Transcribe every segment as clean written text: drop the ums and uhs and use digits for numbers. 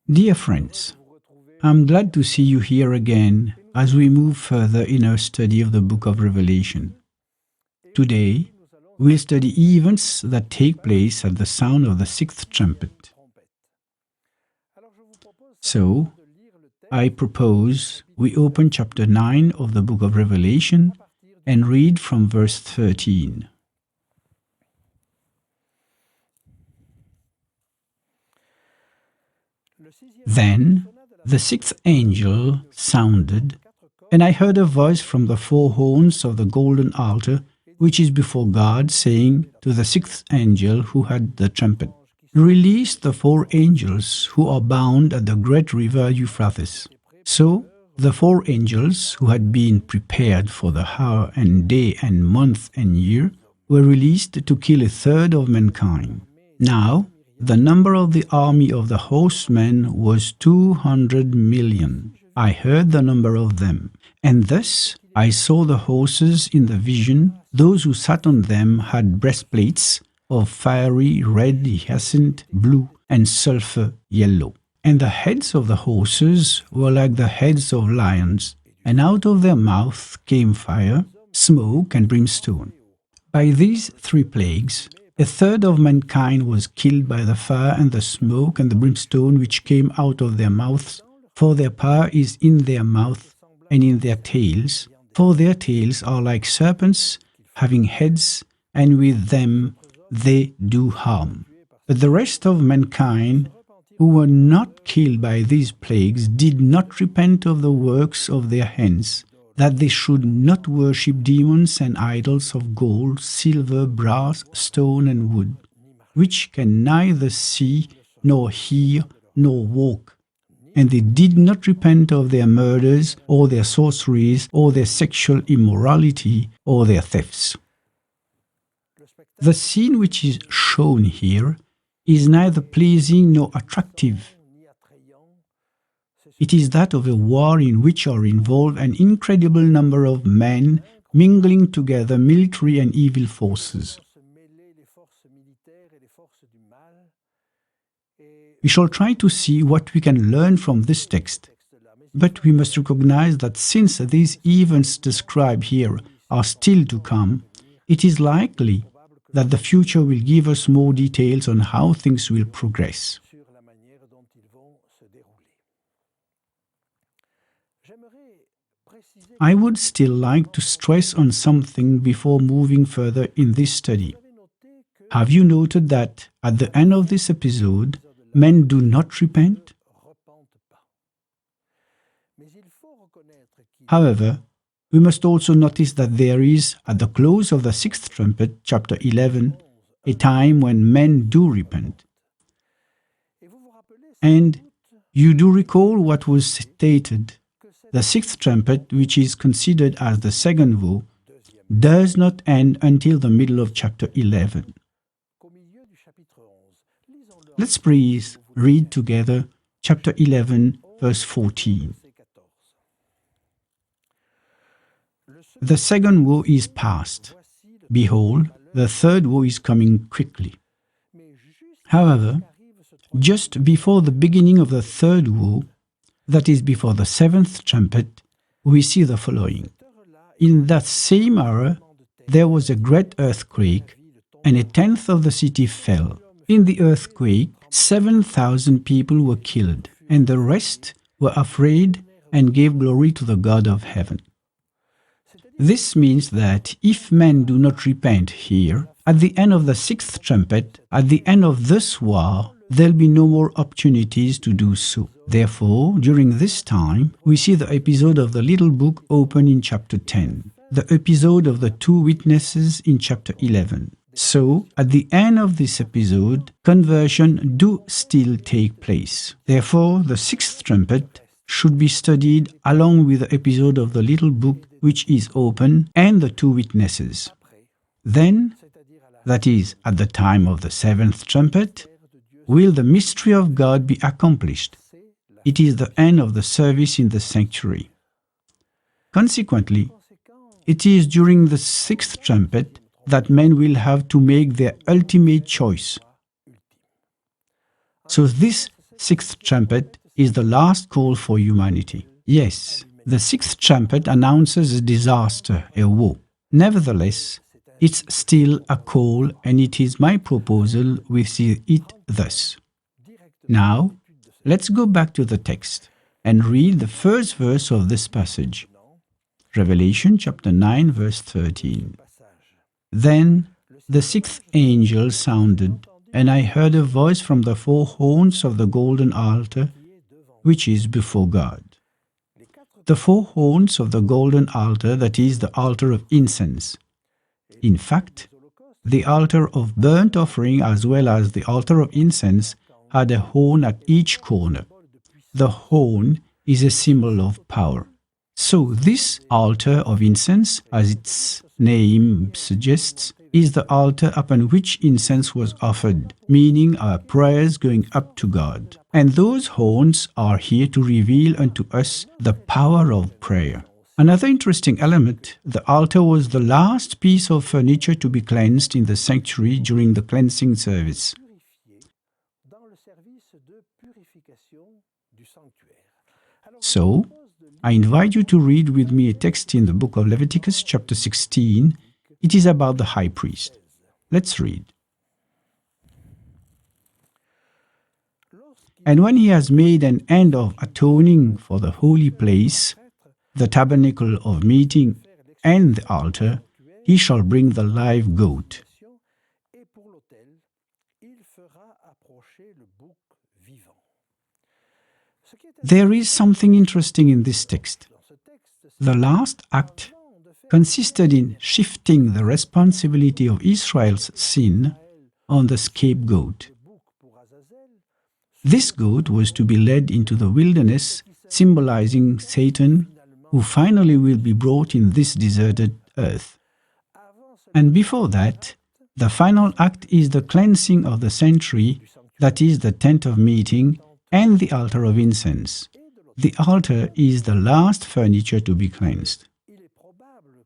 Dear friends, I'm glad to see you here again as we move further in our study of the book of Revelation. Today, we'll study events that take place at the sound of the sixth trumpet. So, I propose we open chapter 9 of the book of Revelation and read from verse 13. Then the sixth angel sounded, and I heard a voice from the four horns of the golden altar, which is before God, saying to the sixth angel who had the trumpet, "Release the four angels who are bound at the great river Euphrates." So the four angels who had been prepared for the hour and day and month and year were released to kill a third of mankind. Now the number of the army of the horsemen was 200 million. I heard the number of them, and thus I saw the horses in the vision. Those who sat on them had breastplates of fiery red, hyacinth blue, and sulfur yellow. And the heads of the horses were like the heads of lions, and out of their mouth came fire, smoke, and brimstone. By these three plagues, a third of mankind was killed by the fire and the smoke and the brimstone which came out of their mouths, for their power is in their mouth and in their tails, for their tails are like serpents, having heads, and with them they do harm. But the rest of mankind, who were not killed by these plagues, did not repent of the works of their hands, that they should not worship demons and idols of gold, silver, brass, stone, and wood, which can neither see, nor hear, nor walk. And they did not repent of their murders, or their sorceries, or their sexual immorality, or their thefts. The scene which is shown here is neither pleasing nor attractive. It is that of a war in which are involved an incredible number of men mingling together military and evil forces. We shall try to see what we can learn from this text, but we must recognize that since these events described here are still to come, it is likely that the future will give us more details on how things will progress. I would still like to stress on something before moving further in this study. Have you noted that at the end of this episode, men do not repent? However, we must also notice that there is, at the close of the sixth trumpet, chapter 11, a time when men do repent. And you do recall what was stated. The sixth trumpet, which is considered as the second woe, does not end until the middle of chapter 11. Let's please read together chapter 11, verse 14. The second woe is past. Behold, the third woe is coming quickly. However, just before the beginning of the third woe, that is before the seventh trumpet, we see the following. In that same hour, there was a great earthquake, and a tenth of the city fell. In the earthquake, 7,000 people were killed, and the rest were afraid and gave glory to the God of heaven. This means that if men do not repent here, at the end of the sixth trumpet, at the end of this war, there'll be no more opportunities to do so. Therefore, during this time, we see the episode of the little book open in chapter 10, the episode of the two witnesses in chapter 11. So, at the end of this episode, conversion do still take place. Therefore, the sixth trumpet should be studied along with the episode of the little book which is open and the two witnesses. Then, that is, at the time of the seventh trumpet, will the mystery of God be accomplished. It is the end of the service in the sanctuary. Consequently, it is during the sixth trumpet that men will have to make their ultimate choice. So this sixth trumpet is the last call for humanity. Yes, the sixth trumpet announces a disaster, a woe. Nevertheless, it's still a call, and it is my proposal we see it thus. Now, let's go back to the text and read the first verse of this passage. Revelation chapter 9, verse 13. Then the sixth angel sounded, and I heard a voice from the four horns of the golden altar, which is before God. The four horns of the golden altar, that is, the altar of incense. In fact, the altar of burnt offering as well as the altar of incense had a horn at each corner. The horn is a symbol of power. So this altar of incense, as its name suggests, is the altar upon which incense was offered, meaning our prayers going up to God. And those horns are here to reveal unto us the power of prayer. Another interesting element, the altar was the last piece of furniture to be cleansed in the sanctuary during the cleansing service. So, I invite you to read with me a text in the book of Leviticus chapter 16. It is about the high priest. Let's read. And when he has made an end of atoning for the holy place, the tabernacle of meeting, and the altar, he shall bring the live goat. There is something interesting in this text. The last act consisted in shifting the responsibility of Israel's sin on the scapegoat. This goat was to be led into the wilderness, symbolizing Satan, who finally will be brought in this deserted earth. And before that, the final act is the cleansing of the sanctuary, that is the tent of meeting, and the altar of incense. The altar is the last furniture to be cleansed.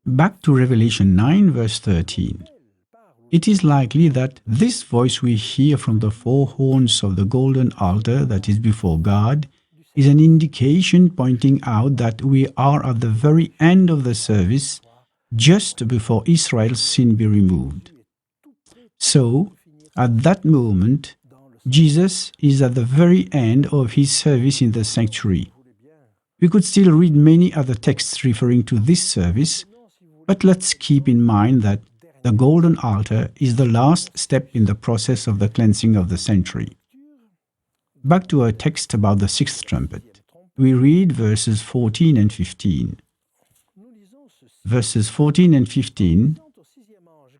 Back to Revelation 9, verse 13. It is likely that this voice we hear from the four horns of the golden altar that is before God is an indication pointing out that we are at the very end of the service, just before Israel's sin be removed. So, at that moment, Jesus is at the very end of his service in the sanctuary. We could still read many other texts referring to this service, but let's keep in mind that the golden altar is the last step in the process of the cleansing of the sanctuary. Back to our text about the sixth trumpet. We read verses 14 and 15. Verses 14 and 15,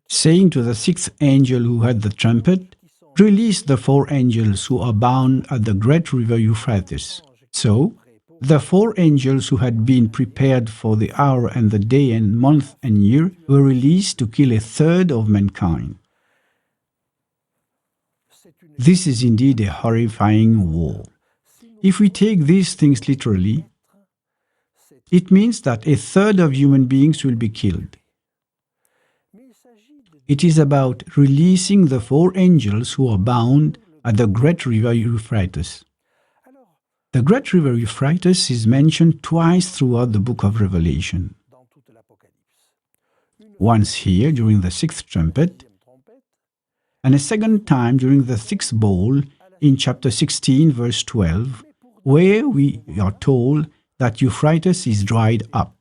saying to the sixth angel who had the trumpet, "Release the four angels who are bound at the great river Euphrates." So, the four angels who had been prepared for the hour and the day and month and year were released to kill a third of mankind. This is indeed a horrifying war. If we take these things literally, it means that a third of human beings will be killed. It is about releasing the four angels who are bound at the great river Euphrates. The great river Euphrates is mentioned twice throughout the book of Revelation. Once here during the sixth trumpet, and a second time during the sixth bowl in chapter 16, verse 12, where we are told that Euphrates is dried up.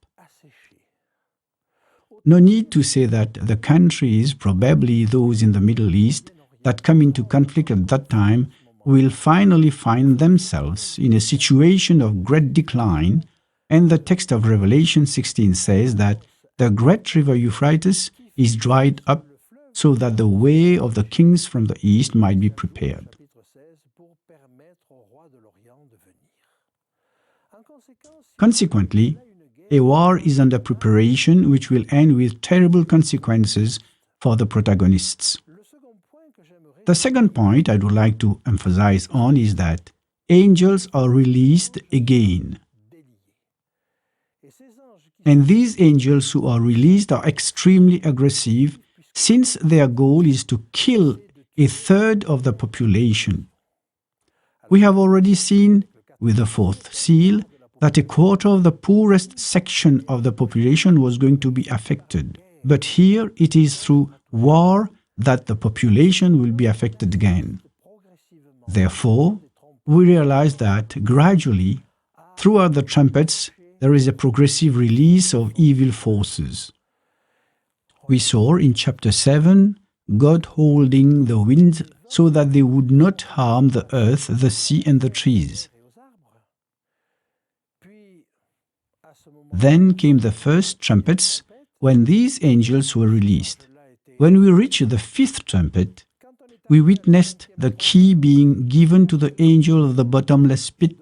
No need to say that the countries, probably those in the Middle East, that come into conflict at that time will finally find themselves in a situation of great decline, and the text of Revelation 16 says that the great river Euphrates is dried up so that the way of the kings from the east might be prepared. Consequently, a war is under preparation which will end with terrible consequences for the protagonists. The second point I would like to emphasize on is that angels are released again. And these angels who are released are extremely aggressive, since their goal is to kill a third of the population. We have already seen, with the fourth seal, that a quarter of the poorest section of the population was going to be affected. But here it is through war that the population will be affected again. Therefore, we realize that gradually, throughout the trumpets, there is a progressive release of evil forces. We saw in chapter 7 God holding the winds so that they would not harm the earth, the sea, and the trees. Then came the first trumpets, when these angels were released. When we reached the fifth trumpet, we witnessed the key being given to the angel of the bottomless pit,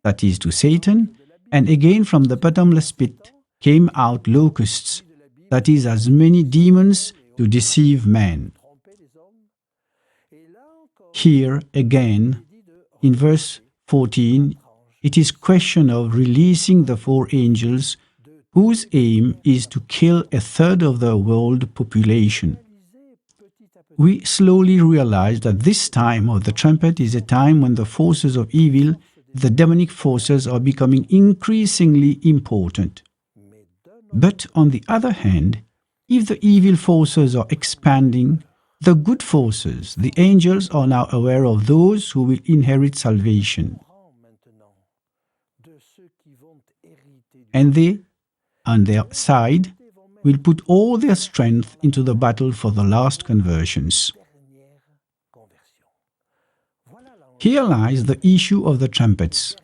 that is, to Satan, and again from the bottomless pit came out locusts, that is, as many demons to deceive man. Here again, in verse 14, it is question of releasing the four angels whose aim is to kill a third of the world population. We slowly realize that this time of the trumpet is a time when the forces of evil, the demonic forces, are becoming increasingly important. But on the other hand, if the evil forces are expanding, the good forces, the angels, are now aware of those who will inherit salvation. And they, on their side, will put all their strength into the battle for the last conversions. Here lies the issue of the trumpets,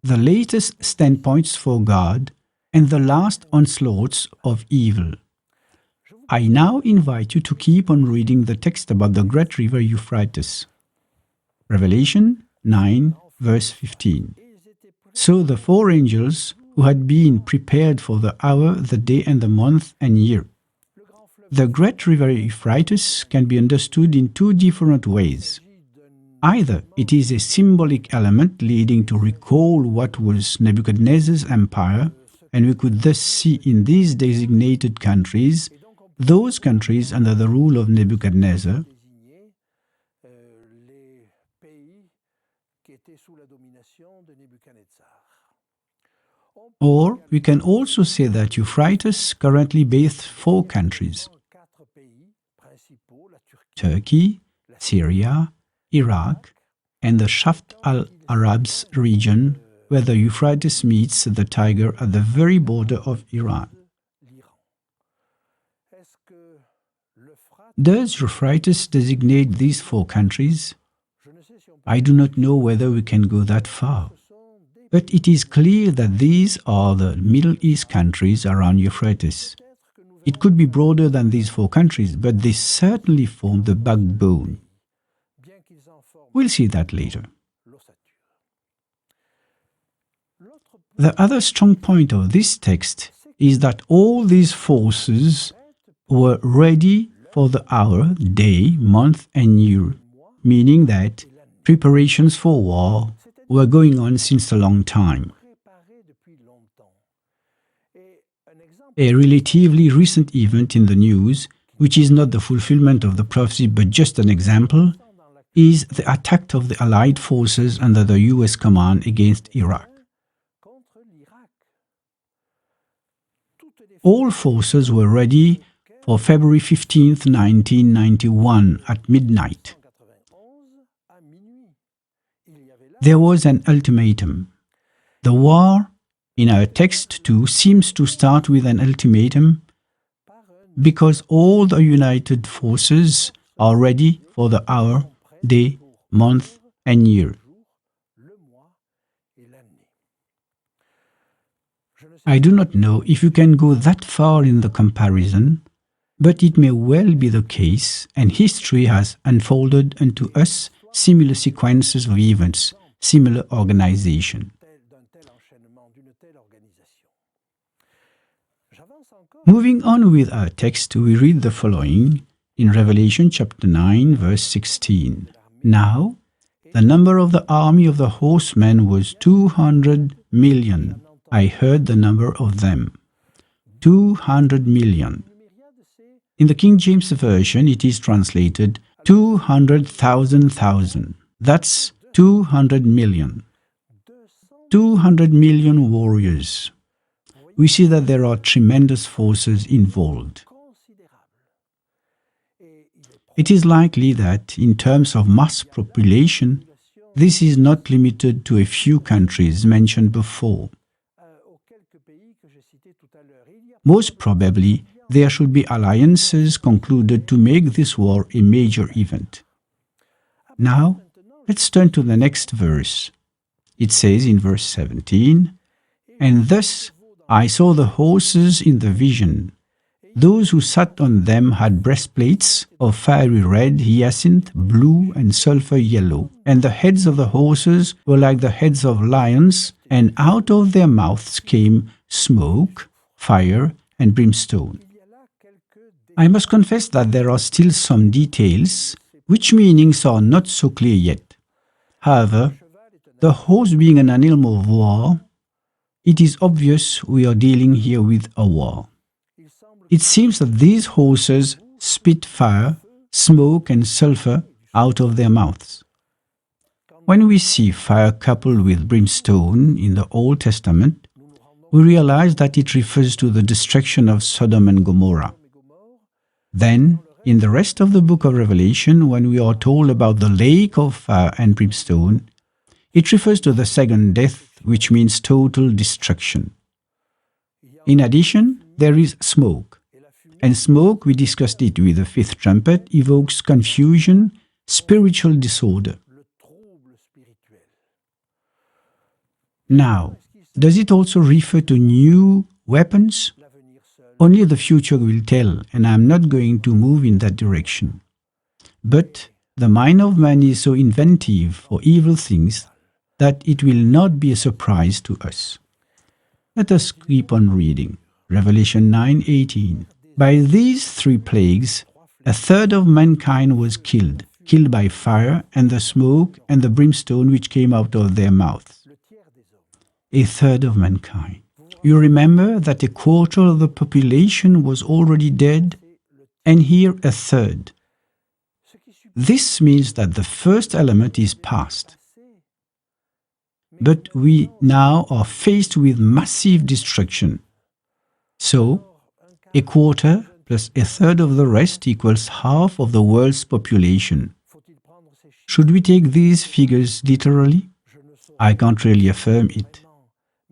the latest standpoints for God, and the last onslaughts of evil. I now invite you to keep on reading the text about the great river Euphrates. Revelation 9, verse 15. So the four angels who had been prepared for the hour, the day, and the month and year. The great river Euphrates can be understood in two different ways. Either it is a symbolic element leading to recall what was Nebuchadnezzar's empire, and we could thus see in these designated countries, those countries under the rule of Nebuchadnezzar, or we can also say that Euphrates currently bathes four countries: Turkey, Syria, Iraq, and the Shaft al-Arabs region, where the Euphrates meets the Tiger at the very border of Iran. Does Euphrates designate these four countries? I do not know whether we can go that far. But it is clear that these are the Middle East countries around Euphrates. It could be broader than these four countries, but they certainly form the backbone. We'll see that later. The other strong point of this text is that all these forces were ready for the hour, day, month, and year, meaning that preparations for war were going on since a long time. A relatively recent event in the news, which is not the fulfillment of the prophecy but just an example, is the attack of the Allied forces under the US command against Iraq. All forces were ready for February 15, 1991 at midnight. There was an ultimatum. The war, in our text too, seems to start with an ultimatum because all the united forces are ready for the hour, day, month, and year. I do not know if you can go that far in the comparison, but it may well be the case, and history has unfolded unto us similar sequences of events, similar organization. Moving on with our text, we read the following in Revelation chapter 9, verse 16. Now, the number of the army of the horsemen was 200 million. I heard the number of them. 200 million. In the King James Version, it is translated 200,000,000. That's 200 million. 200 million warriors. We see that there are tremendous forces involved. It is likely that, in terms of mass population, this is not limited to a few countries mentioned before. Most probably, there should be alliances concluded to make this war a major event. Now, let's turn to the next verse. It says in verse 17, "And thus I saw the horses in the vision. Those who sat on them had breastplates of fiery red, hyacinth, blue, and sulfur yellow, and the heads of the horses were like the heads of lions, and out of their mouths came smoke, fire, and brimstone." I must confess that there are still some details, which meanings are not so clear yet. However, the horse being an animal of war, it is obvious we are dealing here with a war. It seems that these horses spit fire, smoke, and sulfur out of their mouths. When we see fire coupled with brimstone in the Old Testament, we realize that it refers to the destruction of Sodom and Gomorrah. Then, in the rest of the book of Revelation, when we are told about the lake of fire and brimstone, it refers to the second death, which means total destruction. In addition, there is smoke. And smoke, we discussed it with the fifth trumpet, evokes confusion, spiritual disorder. Now, does it also refer to new weapons? Only the future will tell, and I am not going to move in that direction. But the mind of man is so inventive for evil things that it will not be a surprise to us. Let us keep on reading. Revelation 9:18. "By these three plagues, a third of mankind was killed by fire and the smoke and the brimstone which came out of their mouths." A third of mankind. You remember that a quarter of the population was already dead, and here a third. This means that the first element is past. But we now are faced with massive destruction. So, a quarter plus a third of the rest equals half of the world's population. Should we take these figures literally? I can't really affirm it.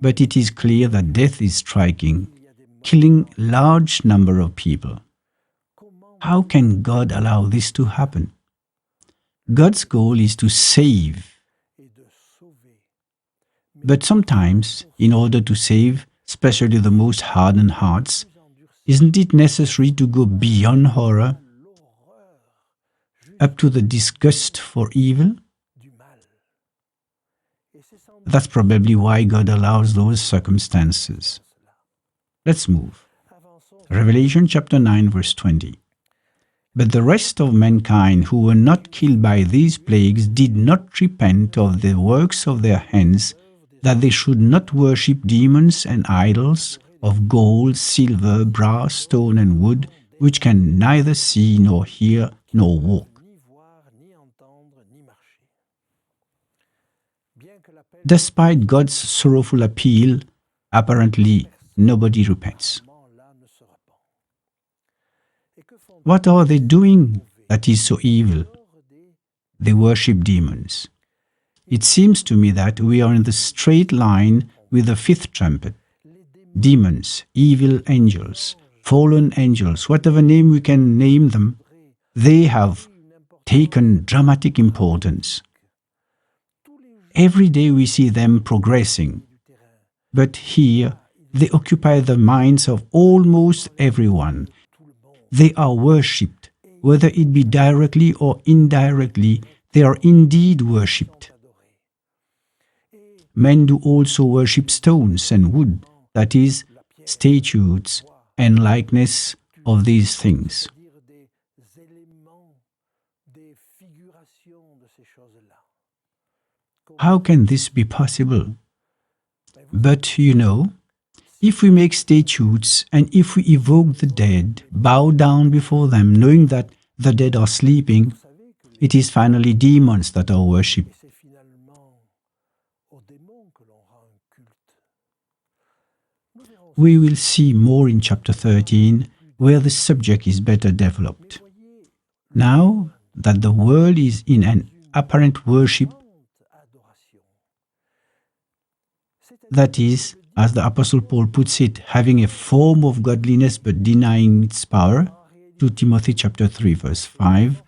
But it is clear that death is striking, killing large number of people. How can God allow this to happen? God's goal is to save. But sometimes, in order to save, especially the most hardened hearts, isn't it necessary to go beyond horror, up to the disgust for evil? That's probably why God allows those circumstances. Let's move. Revelation chapter 9, verse 20. "But the rest of mankind who were not killed by these plagues did not repent of the works of their hands, that they should not worship demons and idols of gold, silver, brass, stone, and wood, which can neither see nor hear nor walk." Despite God's sorrowful appeal, apparently nobody repents. What are they doing that is so evil? They worship demons. It seems to me that we are in the straight line with the fifth trumpet. Demons, evil angels, fallen angels, whatever name we can name them, they have taken dramatic importance. Every day we see them progressing. But here, they occupy the minds of almost everyone. They are worshipped. Whether it be directly or indirectly, they are indeed worshipped. Men do also worship stones and wood, that is, statues and likeness of these things. How can this be possible? But you know, if we make statues and if we evoke the dead, bow down before them, knowing that the dead are sleeping, it is finally demons that are worshipped. We will see more in chapter 13, where the subject is better developed. Now that the world is in an apparent worship, that is, as the Apostle Paul puts it, having a form of godliness but denying its power, 2 Timothy chapter 3 verse 5,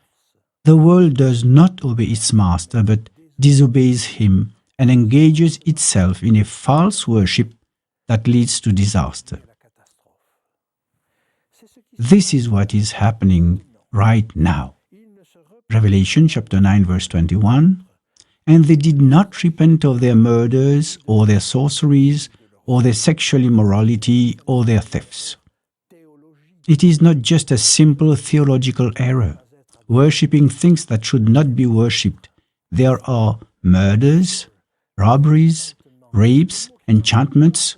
the world does not obey its master but disobeys him and engages itself in a false worship that leads to disaster. This is what is happening right now. Revelation chapter 9 verse 21, and they did not repent of their murders or their sorceries or their sexual immorality or their thefts. It is not just a simple theological error, worshipping things that should not be worshipped. There are murders, robberies, rapes, enchantments.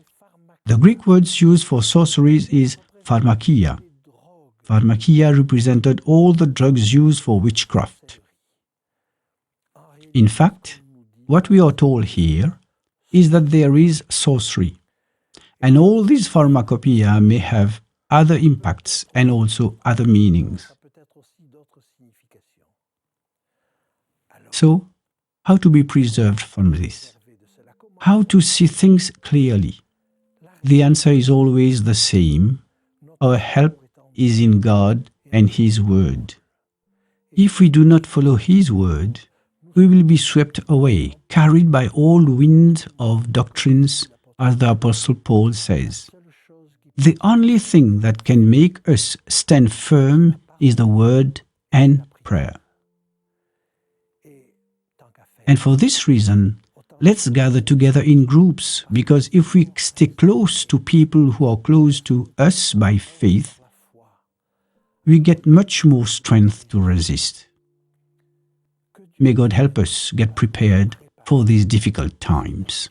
The Greek words used for sorceries is pharmakia. Pharmakia represented all the drugs used for witchcraft. In fact, what we are told here is that there is sorcery, and all these pharmacopoeia may have other impacts and also other meanings. So, how to be preserved from this? How to see things clearly? The answer is always the same. Our help is in God and His Word. If we do not follow His Word, we will be swept away, carried by all winds of doctrines, as the Apostle Paul says. The only thing that can make us stand firm is the Word and prayer. And for this reason, let's gather together in groups, because if we stay close to people who are close to us by faith, we get much more strength to resist. May God help us get prepared for these difficult times.